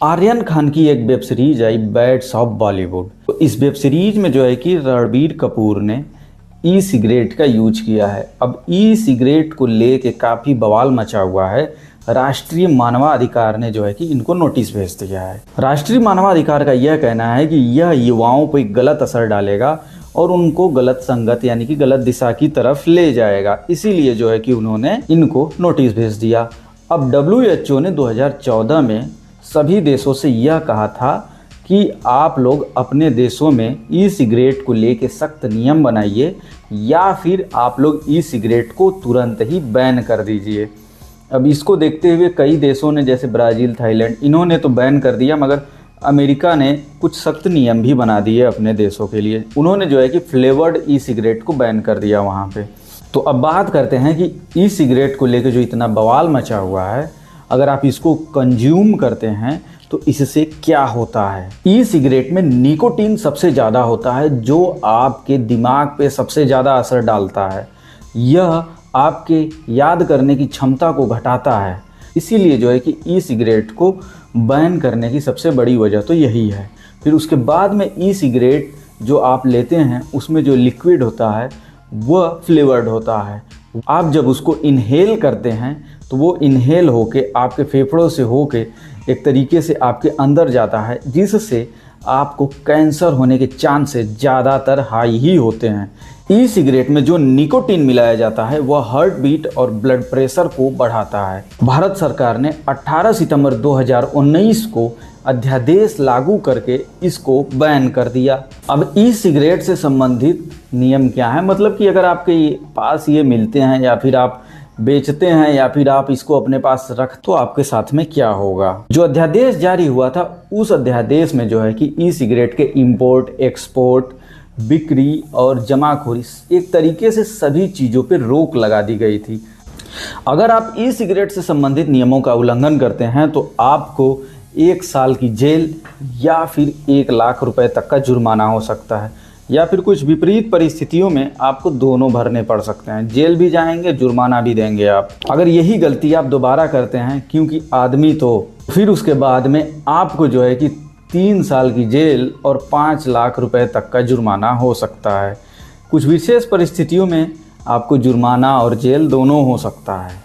आर्यन खान की एक web series I bads of Bollywood. तो इस वेब सीरीज में जो है कि रणबीर कपूर ने ई सिगरेट का यूज किया है। अब ई सिगरेट को लेके काफ़ी बवाल मचा हुआ है। राष्ट्रीय मानवाधिकार ने जो है कि इनको नोटिस भेज दिया है। राष्ट्रीय मानवाधिकार का यह कहना है कि यह युवाओं पर एक गलत असर डालेगा और उनको गलत संगत यानी कि गलत दिशा की तरफ ले जाएगा। इसीलिए जो है कि उन्होंने इनको नोटिस भेज दिया। अब WHO ने 2014 में सभी देशों से यह कहा था कि आप लोग अपने देशों में ई सिगरेट को लेके सख्त नियम बनाइए या फिर आप लोग ई सिगरेट को तुरंत ही बैन कर दीजिए। अब इसको देखते हुए कई देशों ने जैसे ब्राज़ील, थाईलैंड, इन्होंने तो बैन कर दिया, मगर अमेरिका ने कुछ सख्त नियम भी बना दिए अपने देशों के लिए। उन्होंने जो है कि फ्लेवर्ड ई सिगरेट को बैन कर दिया वहाँ पे। तो अब बात करते हैं कि ई सिगरेट को लेकर जो इतना बवाल मचा हुआ है, अगर आप इसको कंज्यूम करते हैं तो इससे क्या होता है। ई सिगरेट में निकोटीन सबसे ज़्यादा होता है जो आपके दिमाग पे सबसे ज़्यादा असर डालता है। यह आपके याद करने की क्षमता को घटाता है। इसीलिए जो है कि ई सिगरेट को बैन करने की सबसे बड़ी वजह तो यही है। फिर उसके बाद में ई सिगरेट जो आप लेते हैं उसमें जो लिक्विड होता है वह फ्लेवर्ड होता है। आप जब उसको इनहेल करते हैं तो वो इनहेल होके आपके फेफड़ों से होके एक तरीके से आपके अंदर जाता है, जिससे आपको कैंसर होने के चांसेस ज़्यादातर हाई ही होते हैं। ई सिगरेट में जो निकोटीन मिलाया जाता है वह हार्ट बीट और ब्लड प्रेशर को बढ़ाता है। भारत सरकार ने 18 सितंबर 2019 को अध्यादेश लागू करके इसको बैन कर दिया। अब ई सिगरेट से संबंधित नियम क्या है, मतलब कि अगर आपके पास ये मिलते हैं या फिर आप बेचते हैं या फिर आप इसको अपने पास रख, तो आपके साथ में क्या होगा। जो अध्यादेश जारी हुआ था उस अध्यादेश में जो है कि ई सिगरेट के इंपोर्ट, एक्सपोर्ट, बिक्री और जमाखोरी, एक तरीके से सभी चीज़ों पर रोक लगा दी गई थी। अगर आप ई सिगरेट से संबंधित नियमों का उल्लंघन करते हैं तो आपको 1 साल की जेल या फिर 1 लाख रुपए तक का जुर्माना हो सकता है, या फिर कुछ विपरीत परिस्थितियों में आपको दोनों भरने पड़ सकते हैं। जेल भी जाएंगे, जुर्माना भी देंगे आप, अगर यही गलती आप दोबारा करते हैं, क्योंकि आदमी तो फिर उसके बाद में आपको जो है कि 3 साल की जेल और 5 लाख रुपए तक का जुर्माना हो सकता है। कुछ विशेष परिस्थितियों में आपको जुर्माना और जेल दोनों हो सकता है।